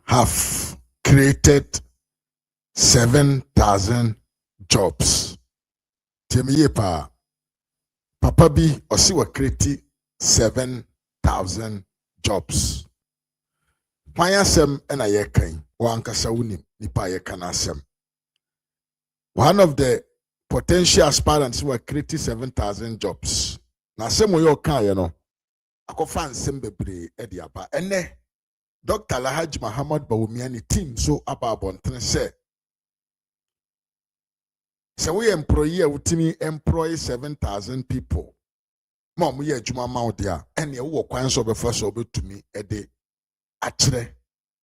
have created 7,000 jobs. Temiye pa papa bi osi wa create 7,000 jobs. Why asem ena ye kan wa ankasa wunim nipa ye kan asem. One of the potential aspirants were creating 7,000 jobs. Na same way you can, you know, akofa nsem bebre e di aba. Ene Dr. Alhaji Muhammad Bawumia ni team so aba abonten say we employee utimi employ 7,000 people. Mom ye adwuma ma wo dia ene wo kwan so be first obetumi e de akire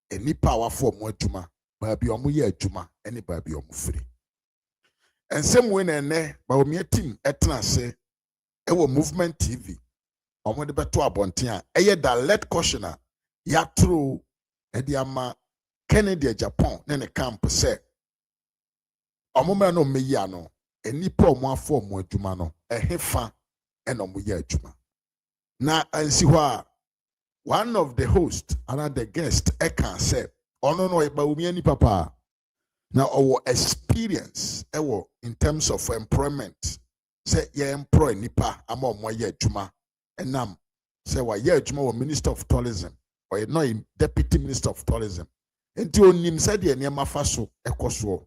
eni power form adwuma ba bi omo ye adwuma ene ba bi omo free. And same way ene Bawumia team etna say e wo movement TV omo de beto abonten a eye direct cautioner ya true edi ama Kennedy Agyapong ne ne camp say omumra no meyi ano enipa omo afọ omo adwuma no ehefa ena omo ye adwuma na ansi ho a one of the host and the guest can say ono no Bawumia ni papa na our experience ewo in terms of employment say ye employ nipa ama omo ye adwuma enam say wa ye adwuma wo minister of tourism or you know deputy minister of tourism enti onim say de niam afa so ekoso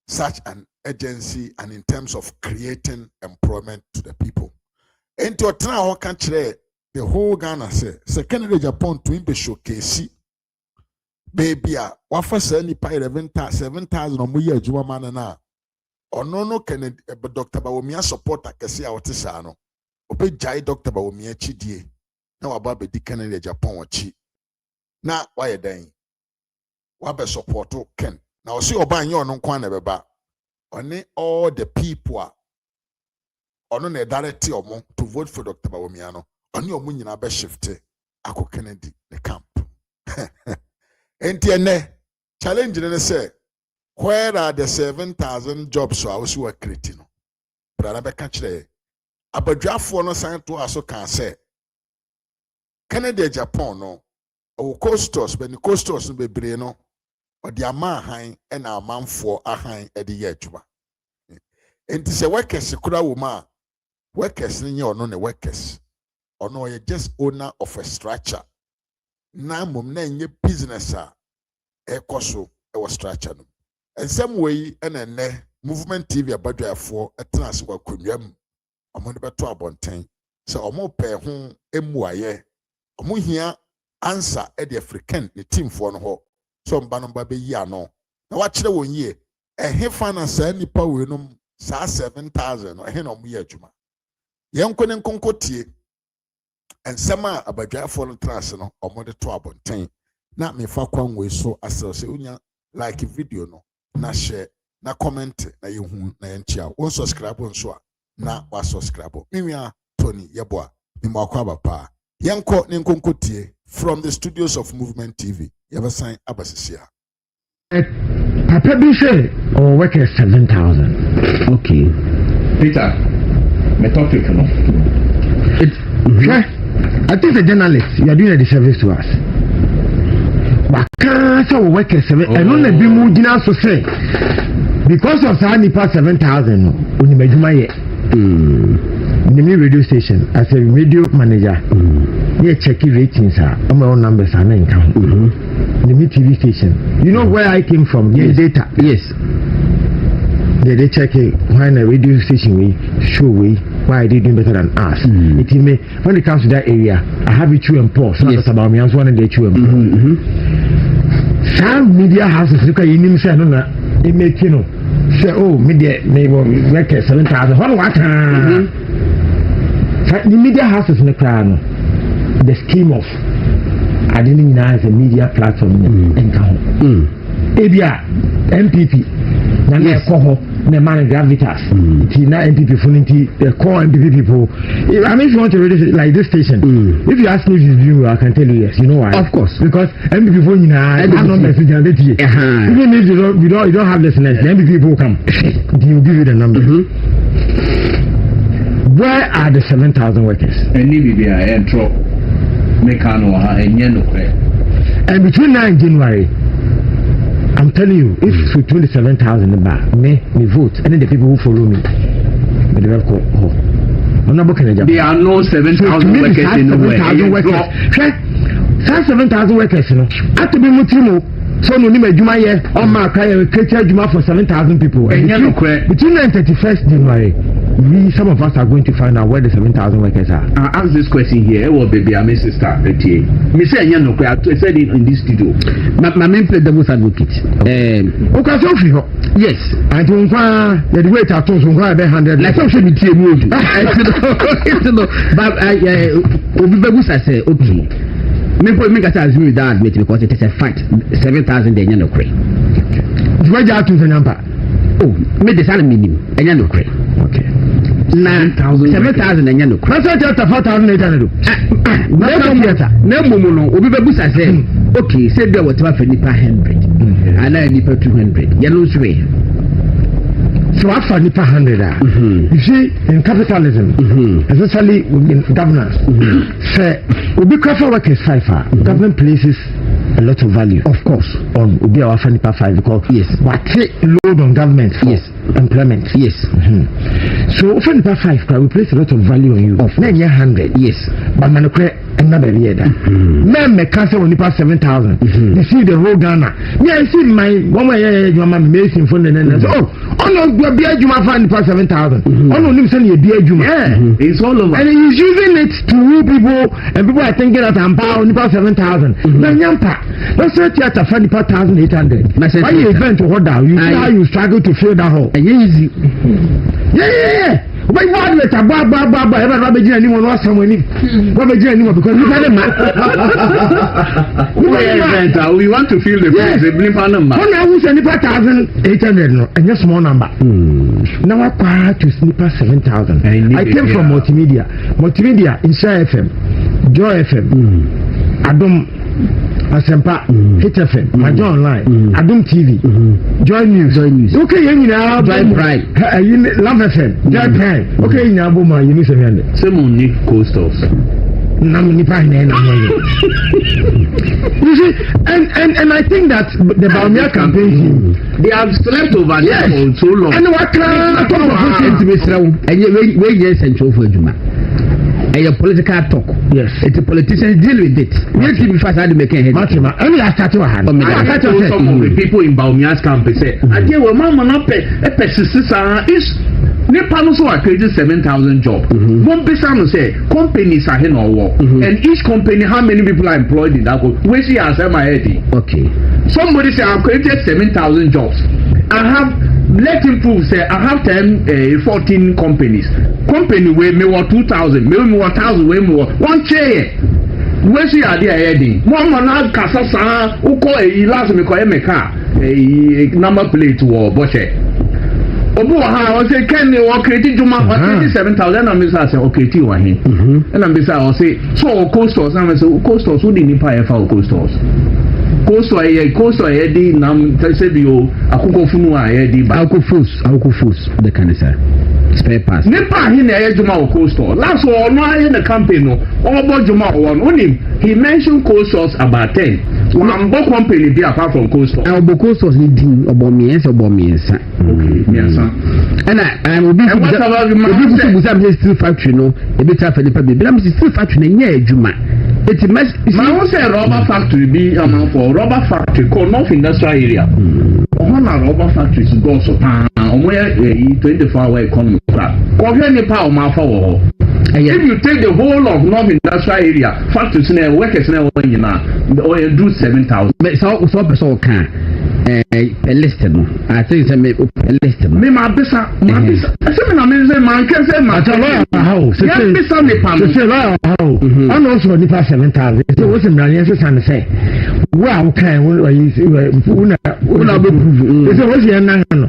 such an agency and in terms of creating employment to the people. And to try our country, the whole Ghana say Kennedy Agyapong to be showcase baby wafa say ni pa 7,000 or more juma man na or no Kennedy Dr. Bawumia supporter kesi a wote sa no obe jai Dr. Bawumia chidie na waba be di Kennedy Agyapong wachi na why den wabe support Ken. Now see oban yo no kwan na beba. Oni all the people ono na directly omo to vote for Dr. Bawumia no. Oni omo nyina be shift ako Kennedy the camp. Enti ene challenge ne say where are the 7,000 jobs so we were creating no. Brother be ka kire abadwafo no san to aso kan say Kennedy Agyapong no o costos be ni costos no bebre no or the amahan and our man for a high at the edgeba. And to say workers, kura woman, workers in your non workers, or no, you're just owner of a structure. Now, mum, name your business, a coso, a structure. And some way, and movement TV about your for a transfer could yam among the 12 so, or more pay home, MYA, or here answer at the African, the team for no. So mbanomba be ya no na wa kire won ye he finance nipa we no sa 7,000 he no mo ye adwuma yenko ne nkonkotie ensema abadwafo no trans no omode to abonten na me fa kwan we so asel se unya like video no na share na comment na yehu na yenchia won subscribe on so na wa subscribe miwia Tony yeboa ni mo akwa bapa yenko ne nkonkotie from the studios of Movement TV. You ever sign Abasisia? Papa be say or work at 7,000. Okay. Peter, my topic no. I think the journalist, you are doing a disservice to us. But can't so work at 7 and only be more dinner so say because of Sani past 7,000 when you made my the radio station as a radio manager. Yeah, check ratings are my own numbers are not count. The TV station. You know where I came from? Yes. Data. Yes. They check it when a radio station we show we why they doing better than us. It may when it comes to that area, I have it true and poor. So yes. About me, I was one of the true and poor. Some media houses look at you say no, they make you know say oh media may work at 7,000. What? The media houses in the crown. The scheme of I didn't know as a media platform in Kaho. Abia MPP, Nana Koho, Nemana Gravitas, Tina MPP Funity, the core MPP people. I mean, if you want to read it like this station, if you ask me if it's doing well, I can tell you yes. You know why? Of course. Because MPP Funity, I have no message on it. Even if you don't have listeners, the MPP people come. They will give you the number. Where are the 7,000 workers? And maybe they are in trouble. Mekano ha enye no kre And between now and January, I'm telling you, if for 27,000 me vote, and then the people who follow me, they will call. There are no 7,000 workers in the way. 7,000 workers, you know. At the Mutimo, so no name Juma here, on my created Juma for 7,000 people. And between 9 and 31st January, some of us are going to find out where the 7,000 workers are. I ask this question here. Oh, baby, I'm a sister. Me say I said it in this studio. My main play devil's advocate. Okay, so Yes. And to inquire the weight I told you, 100. Like some should be mood. But I say, okay. Make us assume with that admit because it is a fact. 7,000 they no crane. Where you to the number? Oh, made the salary minimum. And no crane. Okay. 7,000 and no crane. That's just 4,800. No, Obi Babusa say, okay, say there was 100 and I need 200. Yellow way. So after Nipa 100, you see, in capitalism, especially in governance, say, Ubi Krafa workers 5, government places a lot of value, of course, on Ubi our Nipa 5 because yes, what take load on government for employment. Yes. So often Nipa 5, we place a lot of value on you. Of 900, yes, but Manokre another year. Men may cancel on Nipa 7,000. You see the whole Ghana. Yeah, I see my one way amazing phone and then oh no, be a Juma fan for 7,000. Oh no, you send a beer Juma. Yeah, it's all over. And he's using it to woo people, and people are thinking that I'm pound Nipa 7,000. No, Yampa, let's say theater for Nipa 1,800. Why you event to hold down? You see how you struggle to fill that hole. Easy. Yeah. But what let a Robert anyone was someone Robert anymore because we had a man. We want to feel the place. When I was a Nipa 1,800 and just small number. Now I acquired to Nipa 7,000. I came from multimedia in Shire FM, Joy FM, Adom Asempa, HFM, Majo Online, Adom TV, Joy News. Okay, you know, Joy Prime, Love FM, Joy Prime. Okay, you know, Boma, you miss a minute. Some Nick Coasters. You see, and I think that the Bawumia campaign team, they have slept over there for so long. And what can a political talk. Yes. It's a politician deal with it. Let's see fast how to make a head. Only I started a hand. Some of the people in Bawumia's campaign say, I dear, well, Mamma, not pay a pesticide is. Nepal also created 7,000 jobs. One person say companies are in our war, and each company, how many people are employed in that? Where she has MIT. Okay. Somebody say I've created 7,000 jobs. I have let him prove say I have 14 companies. Company where me want 2,000, me want 1,000, where me want one chair. Where she are there heading? One man has Kasasa who call a last me call a car a number plate or boshe. Obu ha o say ken ni wo create juma 27,000 and me say okay ti wa hin and am be say o say so coast stores and say coast stores who dey nipa e fa coast stores coast store e dey nam say bi o akoko funu a e dey ba akoko foods the can say spare parts nipa hin na e juma o coast store last one no aye the campaign no o bo juma o one onim he mentioned coast stores about 10 one bo company be apart from coast store obo coast stores ni din obo miensa okay miensa and I will be steel factory no e be tell for the people but am steel factory na nya adwuma it must my own say rubber factory be amount for rubber factory called North Industrial Area on a rubber factories go so omo 24-hour economy ko hwe ni pa o ma fa wo if you take the whole of North Industrial Area factories na workers na wo nyina or do 7,000 but so person can a list no I think say me a list no me ma bisa say me na me say man can say ma how say bisa me pa say how and also nipa 7,000 so what's the money say wow can una be prove say what's your nan no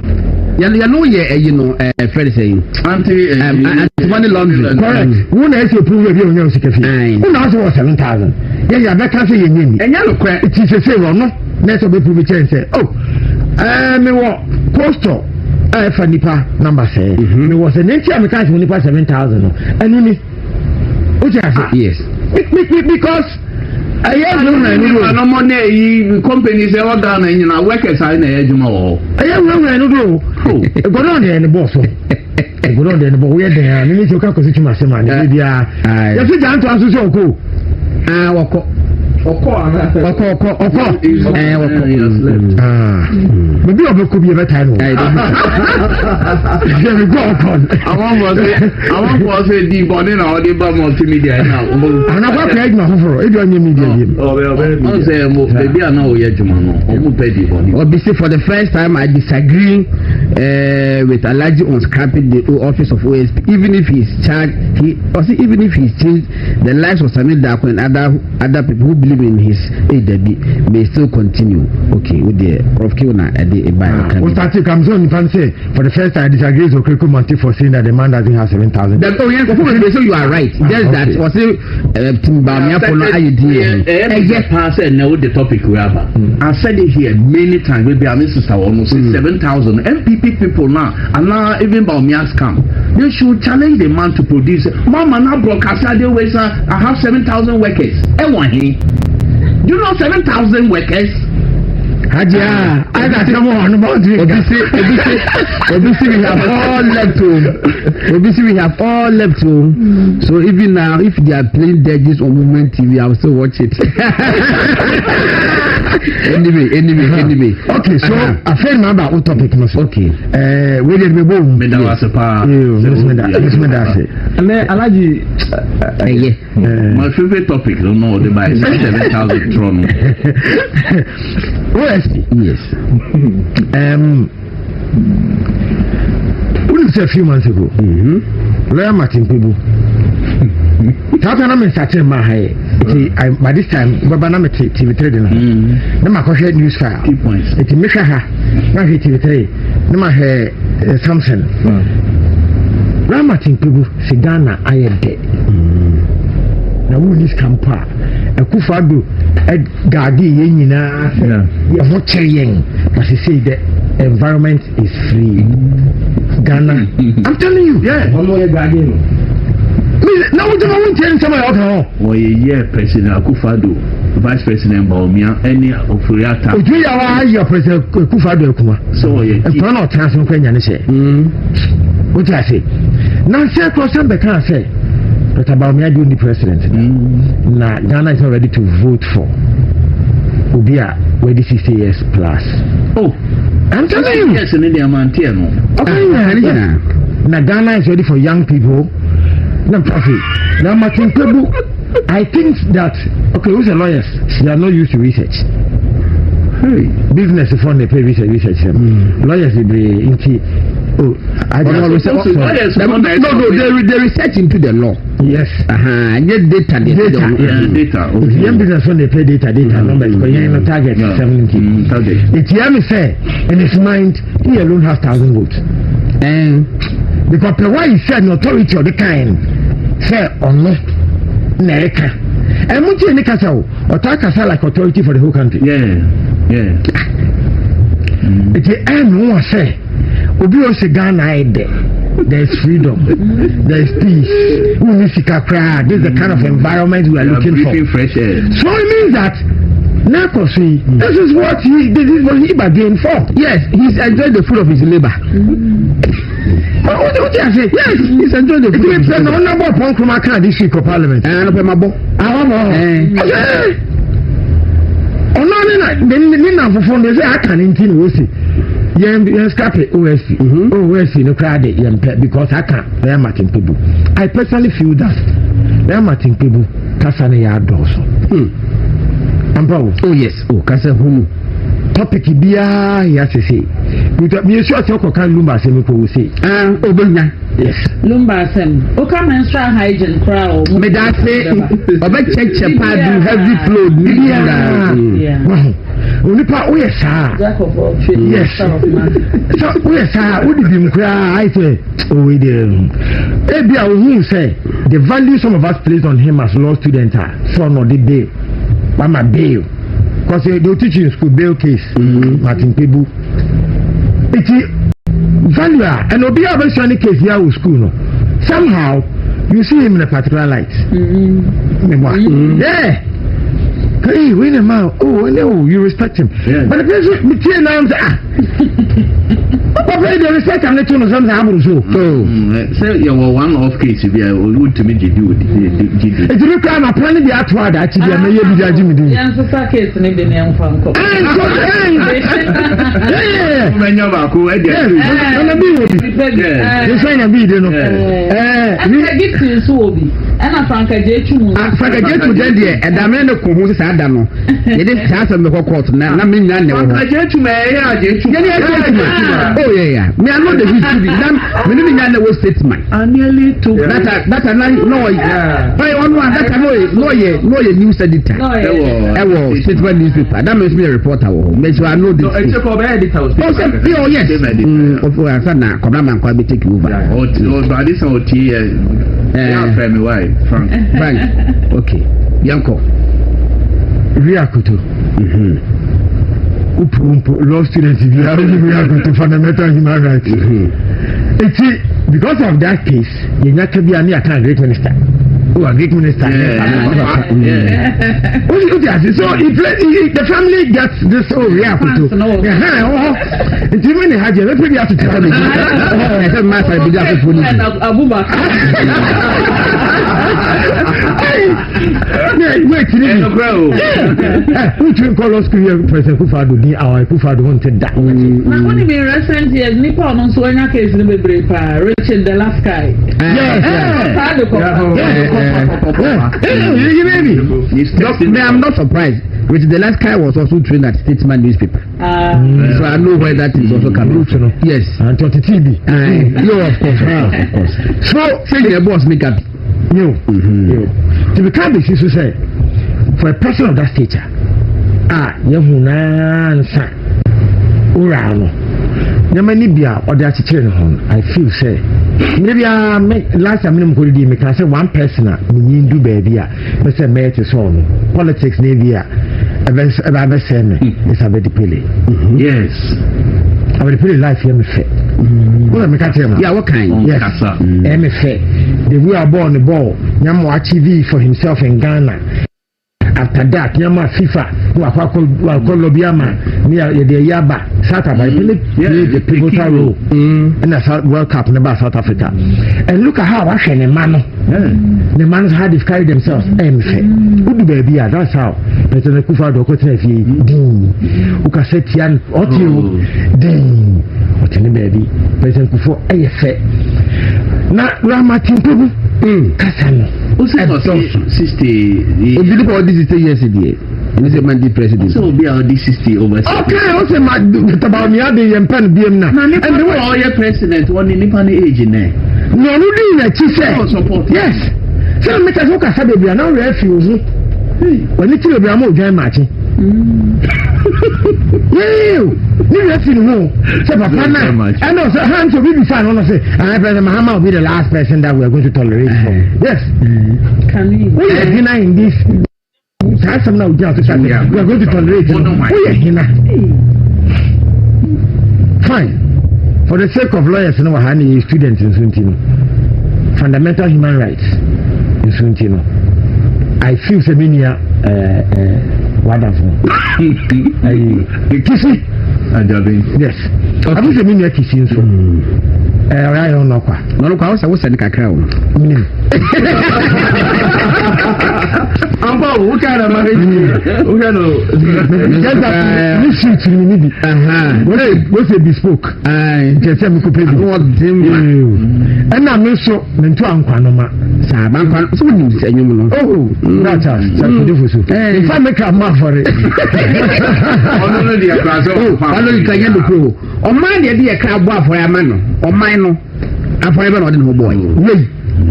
you know you know Fred saying anti-money laundering correct who na say prove be on your security who na say 7,000 yeah be can say yen enya no kwa it is say no next be prove change say me what coastal for nipa number say me was an entry me can nipa 7,000 and you need yes because no money companies e order na nyina workers are na ejuma wo no do go don dey the boss go don dey the boss we dey ni ti o ka ko si tuma se ma ni bia ya fi jan to aso so ko woko maybe obeku bi better no I want to say the body na all the multimedia now ana kwa page na foforo e do anya media bi o say mo baby ana o ye juma no o mu pay the body obviously for the first time I disagree with Alhaji on scrapping the office of OSP even if he's charged even if he's changed the lives of Sami Dako and other people who believe in his ADB may still continue. Okay, with the Prof. Kiona at the Ustati comes on and say for the first time I disagree with Okriku Monti for saying that the man doesn't have 7,000. Oh yes, so you are right. Just that was Bawumia for no idea. Yes, pass and know the topic we have. I said it here many times. Maybe I'm Mr. almost 7,000 MPP people now, and now even Bawumia scam. They should challenge the man to produce. Mama now broadcast I have 7,000 workers. You know 7,000 workers? Haja, I got someone about it. Obviously, we have all left home. Obviously, we have all left home. So even now, if they are playing Degis on Movement TV, I will still watch it. Anyway. Okay, so I feel remember what topic must. Okay. Where did we go? Alaji. My favorite topic, don't know the by 7,000 tron. OSP. Yes. What did you say a few months ago? Lawyer Martin people. That's when I'm starting my hair. By this time, Babana TV trading. No, my question news file. Key points. It's Mishaha. Now he TV trade. No, my hair Samson. Lawyer Martin people, Sigana, I am dead. Now, who this camper? A Kufadu, a Gadi, Yenina, you're not saying, but he say the environment is free. Ghana, I'm telling you, one more Gadi. Now, what do I want to tell somebody else? Oh, yeah, President Akufado, Vice President Bawumia, any of Riata. Oh, you are your President Kufado Kuma. So, yeah, a plan of transfer Kenya. What do I say? Now, say, Crossing the car say. But Bawumia doing the president. Now Ghana is not ready to vote for Ubia where this is 60 years plus. Oh, I'm telling you. Yes, in the Amantiano. Okay, now Ghana is ready for young people. Now, now Martin Pebu, I think that okay, who's the lawyers? They are not used to research. Hey, business is fund they pay research. Lawyers will be into. Oh, I don't know. They research into the law. Yes. And get data. Data. Okay. Young business when they pay data numbers. Because you know target 70. It's Yami say in his mind he alone has 1,000 votes. And because the way he said authority of the kind say or no, Neka. And much in the castle or Takasa like authority for the whole country. Yeah. It's the end one say. Obi o se Ghana there's freedom, there's peace. This is the kind of environment we are looking for. Fresh air. So it means that Nakosi, this is what he bargained for. Yes, he's enjoying the fruit of his labor. What do you say? Yes, he's enjoying the fruit of his labor. Number of Ponkrumaka district of parliament. Scrap OSC. OSC no crowd because I can't. They are Martin people. I personally feel that they are Martin people. Kasane ya doso. Oh yes. Oh kasa hunu. Topic biya ya say. But me sure to ko kan lumba se me ko say. Obenya. Yes. Lumba sem. O ka menstrual hygiene crowd. Me that say oba check do heavy flow Yeah. Wow. Onipa o yes sir. Yes. So o yes sir, o di bim kra I say oh we dey. Ebia o say the value some of us place on him as law student so no the bail. Mama bail. Because they teach in school bail case. Martin Pebu. It's value and obi abesha any case here with school no. Somehow you see him in a particular light. Yeah. Hey, wait a minute. Oh, no, you respect him. Yeah. But the person, the tear now, what very the respect I'm letting you something happen so. So you were one off case if you would to meet you. If you come a plan the outward, actually, I may be judging me. Yes, the case in the name from When you're back, who I guess. You sign a video, no? I get to Sobi. And I Frank Agyapong. Frank Agyapong there, and the man who is Adamo. It is half of the court now. I mean, I know. Oh, yeah. Me, I know the history. I know statesman. I nearly took that. I know. I on one that I know a news editor. I was statesman newspaper. That makes me a reporter. Makes I know this. Except for editor. Oh, yes. Of course, I'm not. Come on, I'm take you over. Oh, but this is friend, why? Frank. Okay. Yanko. Riakuto. Law students, if you have to fundamental human rights. It's because of that case, you not to be a near great minister. Oh, a great minister. So if the family gets this Riakuto. It's even a hajj, let's maybe have to tell me. I said, Master, be just wait, which will call us President Kufado, our Kufado wanted that. Now, when you recent years, Nippon on Sonia case in the Brepa, Richard the last guy. Yes, I'm not surprised. Richard the last guy was also trained at Statesman newspaper. So I know where that is also coming from. Yes. And to TV. Of course. So, say your boss make up. No. To become this is to say, for a person of that stature, Yahunansa Urano, Yamanibia or that children, I feel say, maybe I make last time I'm going to make I say one person, you do baby, but say, mate is on politics, maybe it's a very pili. Yes. I will put life here, me fit. Yeah, what kind? Yes, MFA. The we are born the ball. Nyamo TV for himself in Ghana. After that, Nyama FIFA, who are called Lobiama, near the Yaba, South Africa, the pivotal role, and the World Cup in South Africa. And look at how Russian and Mano, the Manos had to carry themselves. MFA. Who do baby? That's how. President Kufado Kotefi, Ding, Ukasetian, Otio, Ding, Otini baby, President Kufo, AFA. Na Ramatin Pubu, Kasano. Who's 60? Before this is 10 years ago. This is Mandi president. So be our D60 over. Okay, also my Bawumia and pen BM now. And the way all your president one in Nippon age in there. No, no, no, support. Yes. So make us look at the Bia now refuse. When you kill Bramo, join matching. You have seen who? So, Papa, I know, so hands will be fine. I say, President Mahama will be the last person that we are going to tolerate. Yes. Can we are denying this? We are going to tolerate. Fine. For the sake of lawyers, no one students in Suntino. Fundamental human rights in Suntino. I feel Seminia wonderful. Kissy? Yes. I feel Seminia kissing so. I don't know. No, I was sending a crown. What kind of marriage? What's a bespoke? I just said, and I'm also meant to Anquanoma. So you say, oh, that's us. If I make a mark for it, I know you can get the crew. On my idea, crab for a man, or mine, I'm forever not in her boy.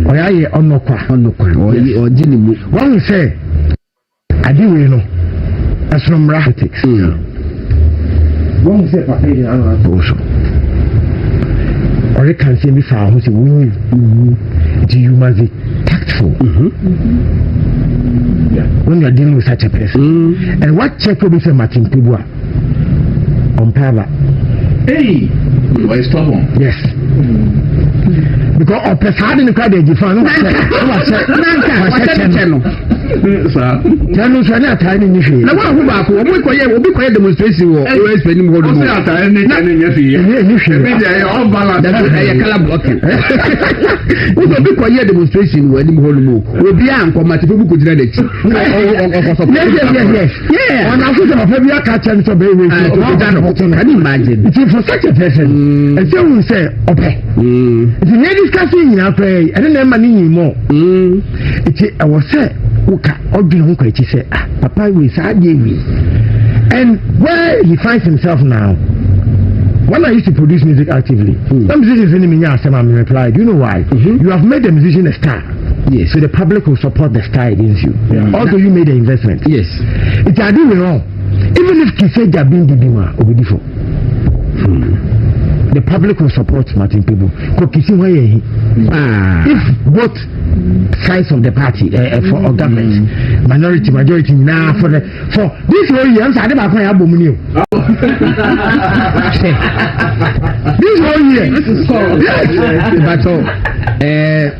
Or I on no qua, or Jimmy. One say, I do know. That's from Raffetics. One say, also. Or it can say me for who's a win. Do you must be tactful when you are dealing with such a person? And what check will be for Martin Pibua on Pava? Hey, why stubborn? Yes. Because of person in the crowd, you found Sir. Tell us any time in issue. Na wa ho ba ko obi koye demonstration wo OS penim ho do. Say atare ni tani nyefi. Ebi dey all balance. That is color blocking. Obi koye demonstration wo enim ho do. Obi an ko mate febu ko jira de chi. Yes. Yeah. On a foot of every catcher so baby. Can you imagine? It is for such a person. And so we say, okay. It's a discussing in our pray. I don't know money more. It's I was say, Uka, Odin Hunka, he said, Papa, we sad me. And where he finds himself now, when I used to produce music actively, some musicians in the replied, you know why? You have made the musician a star. Yes. So the public will support the star against you. Yeah. Although you made the investment. Yes. It's a deal wrong. Even if Kiseja being the Dima, the public will support Martin people. If both sides of the party for government, minority, majority, now for this whole year, I never quite have this whole year. Yes. But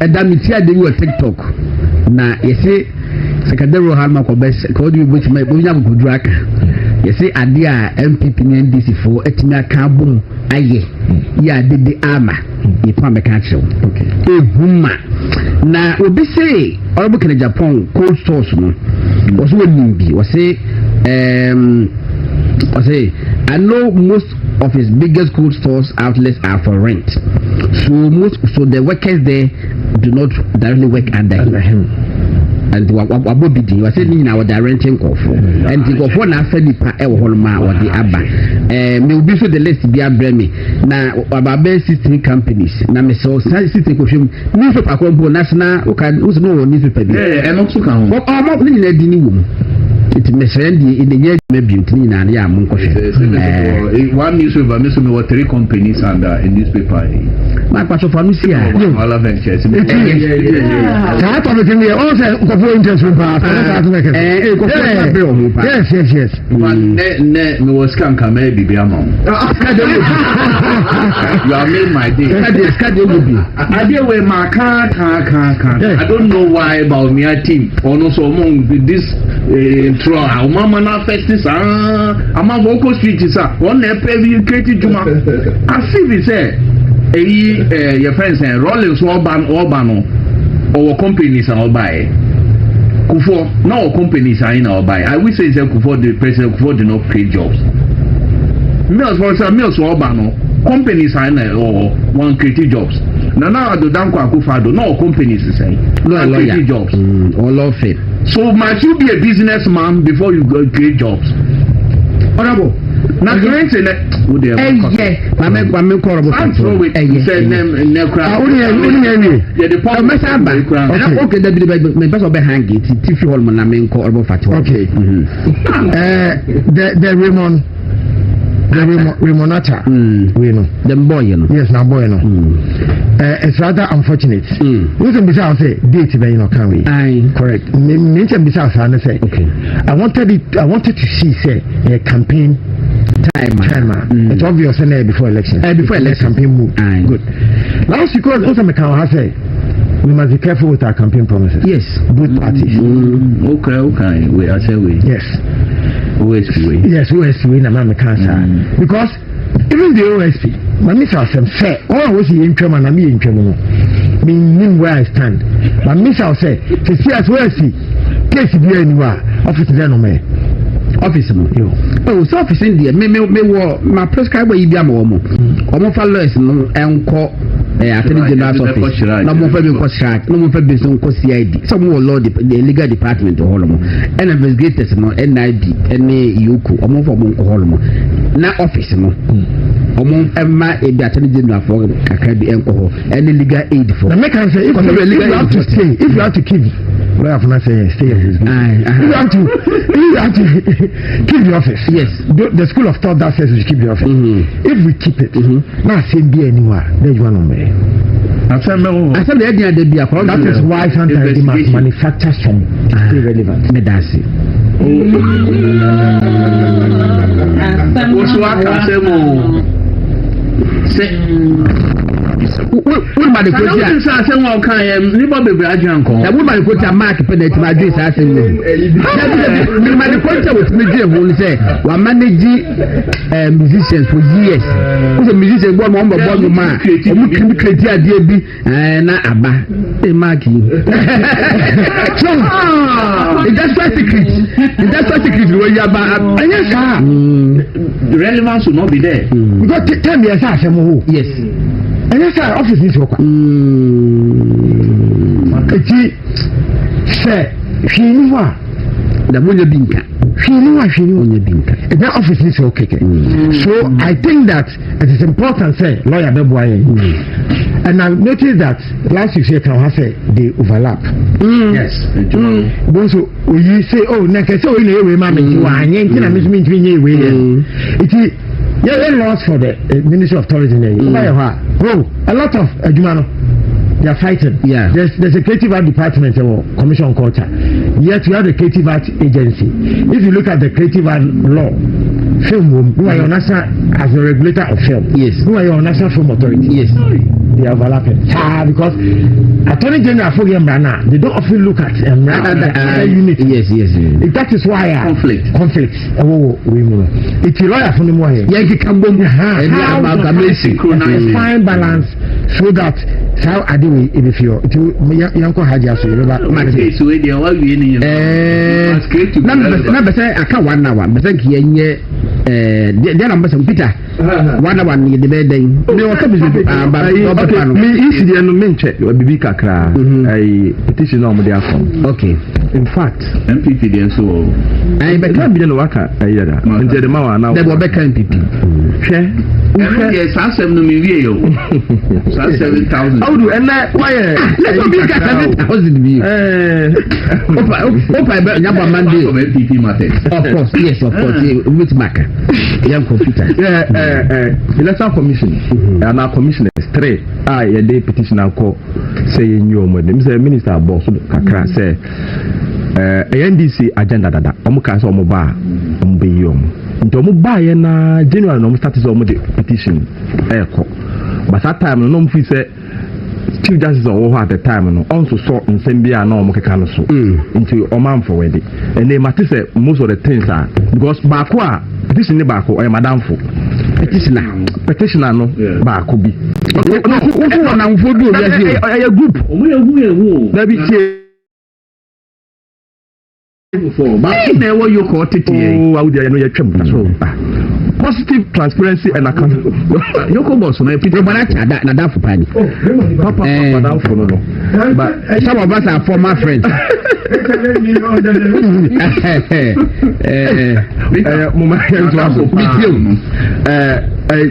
Adamitia they were TikTok. Na yesi Secretary Halma ko best ko di which my bunya ko drag. Yesi adia MPP ni NDC for etimi aka bom aye. Ya de ama. Ipa me ka chew. Okay. Ehuma. Na obi say Honorable Agyapong cold stores no. Was we nimbi. Was say I know most of his biggest cold stores outlets are for rent. So the workers there do not directly work under him. And wabobidi was saying now they are renting for and the go for na fenipa e wo holma wo the aba me obi so the list be abremi na ababe 16 companies na me so 16 ko hwem newspaper ko national o kan uso no newspaper bi and also kan o ma ni na di ni wo it me send in the year maybe ni na ya mun ko one newspaper me so me 3 companies and a newspaper my pastor for Lucia all ventures that of the thing we also go interest yes man ne me was can come maybe amount you are made my day I deal with my car I don't know why Bawumia team or no so among this how mama na first is ama vocal street is one pay creative juma as if we say your friends and Rollins urban or companies are buy Kufo now companies are in our buy I will say Kufo the president Kufo do not create jobs mills for some mills urban companies are in or one creative jobs now do danko akufado no companies say no creative jobs all of it. So must you be a businessman before you go create jobs? Honorable. Now create a I'm call about okay the best of hang it if you all man call about okay the Remonata, we know. The boy, you know. Yes, now boy, you know. It's rather unfortunate. Listen, besides, say date, you know, can we? Correct. Mention besides, I say, okay. I wanted to see, say, a campaign timer. It's obvious, before election. Before election campaign move. Good. Now, because also, I say, we must be careful with our campaign promises. Yes, both parties. Okay. We are saying yes. OSP. Yes, OSP na mama cancer. Because even the OSP, my miss us say, oh, was he in German? I'm in German. Meaning where I stand. But miss us say, to see as OSP, case be anywhere, office there no me. Office no. Oh, so office in there. Me my prescribe where you be amomo. Omo followers no enko attorney general's office. No mo fa be ko shak, no mo fa be so ko CID. Some will law the legal department of holomo. And investigators no NID, any yuku, omo fa mo holomo. Na office no. Omo emma e be attorney general for kakra bi enko ho. Any legal aid for. Now make am say if you have to stay, if you have to keep well, I'm not saying stay at his you have to keep the office. Yes. The school of thought that says we should keep the office. If we keep it, now same be anywhere. There's one on me. I said the idea that is why sometimes they must manufacture some stay relevant. Medasi. What about the question? I say one kind. Nipa bebe ajan ko. Na woman ko ta mark pe na ti ma do sa asem no. Me ma the question with me dey who say wa manage musicians for years. Who's a musician go mo mo bo ma. O mu create idea bi na aba. E mark you. So industrial secret wey ya ba anya sa. The relevance will not be there. Because tell me asa asem ho. Yes. Anya sa office ni so kwa. Eti se hwini wa da mo binka. Hwini onye binka. The office is okay. So I think that it is important say lawyer be boy. And I've noticed that last year can have they overlap. Yes. So you say oh na ke say we na we ma me wa anye ntina me me nyi we it yeah lost for the Ministry of Tourism there. A lot of adjumano they are fighting. Yeah. There's a creative art department or commission on culture. Yet you have the creative art agency. If you look at the creative art law, film room, who are your national as a regulator of film. Yes. Who are your national film authority? Yes. They are overlapping. Because Attorney General for Brana, they don't often look at unit. Yes. That is why conflicts. Oh, we know. It's a lawyer from the more here. Yeah, you can go fine balance so that how I do it if you Yanko Haja so my case way there what we in number say I can't 1 hour but thank you there number some Peter 1 hour ni the bed then me was me incident no menche bibi kakra I petition no dey afon. Okay, in fact MPP dey so I be can be no waka ayada nje de ma wa na dey go be kan MPP hwe yes asem no me wie yo 7,000 how do and why let's be 7,000 be opa nyaba Monday of MPP matters of course with marker young computer Electoral Commission and our commissioners 3 a day petition call say you Mr. Minister boss kakra say NDC agenda dada omo ka so omo ba omo be yom nti omo ba ye na January no start so omo the petition but that time no mfi say Chief Justice over at the time no also saw in Sambia no omo keka no so nti oman for wedi and they matter say most of the things are because baako a petition ni baako o madam for petitioner no baako bi no na mfodu obi ase a group omo ehu na bi tie for but na wo yo ko tete oh awu dia no ya twem so positive transparency and accountability yoko boss na Peter Banacha na da for pani papa down for no but some of us are former friends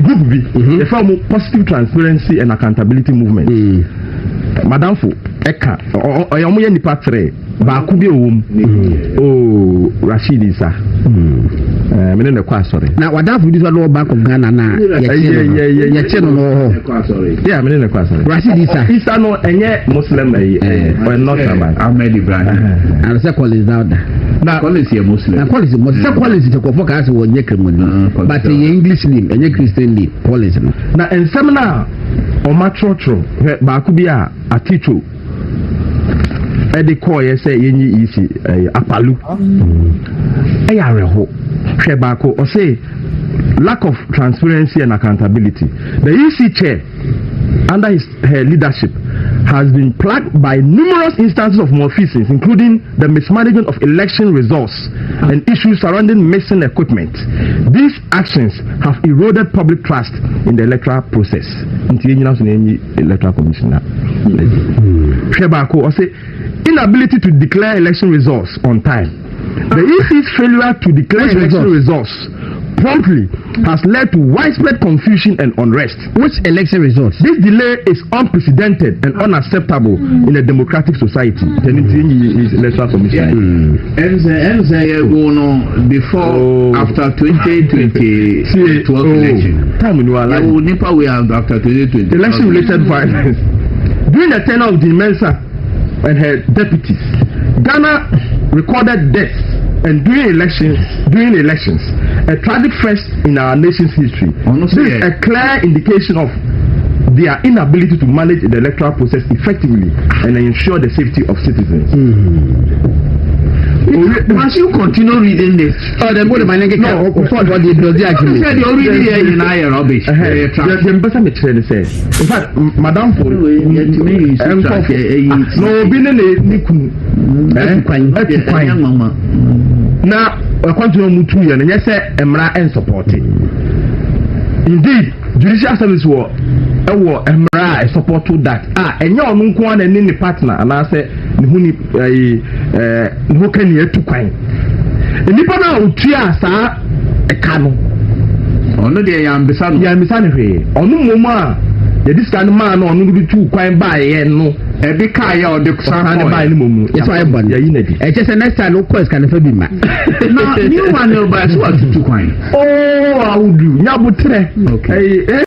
group B the form positive transparency and accountability movement madam for eka oyomo ye nipa 3 ba ku bi owum oh Rashid Isa me ne kwa sorry na wadafu dis one back of Ghana na ye che no yeah me ne kwa sorry Rashid Isa no enye Muslim or not Ahmed Ibrahim and say Collins Dauda na Collins ye Muslim na Collins to ko ka say wonye kremoni but ye English name enye Christian name Collins no na ensem na o matrocho ba ku bi a aticho edi call ye say yenyi isi apalu ayareho hwe baako o say lack of transparency and accountability. The EC chair under her leadership has been plagued by numerous instances of malfeasance, including the mismanagement of election results and issues surrounding missing equipment. These actions have eroded public trust in the electoral process. Electoral Commissioner. Inability to declare election results on time. The EC's failure to declare election results promptly has led to widespread confusion and unrest. Which election results? This delay is unprecedented and unacceptable in a democratic society. Electoral Commission. Before after 2020 election. We have after 2020 election related violence. During the tenure of the Mensa and her deputies, Ghana recorded deaths, and during elections, a tragic first in our nation's history. This is a clear indication of their inability to manage the electoral process effectively and ensure the safety of citizens. Once you continue reading this, then what am I going to do? What the argument? said you already hear in our rubbish. In fact, Madam Paul, no, been now, I continue to you, and yes, Emra and support it. Indeed, judicial service war, Emra support to that. And you're not and any partner, and I say, who can you to coin? And if I know, Tia, a canon. Ono de yambisa hwe ono moma ye this kind of man ono bi tu kwan ba ye no e bi ka ya o de kusan ba ni momu yes why born ya yinadi e just next time no quest can fa bi ma na new one no ba so atutu kwan oh awudu nya botre okay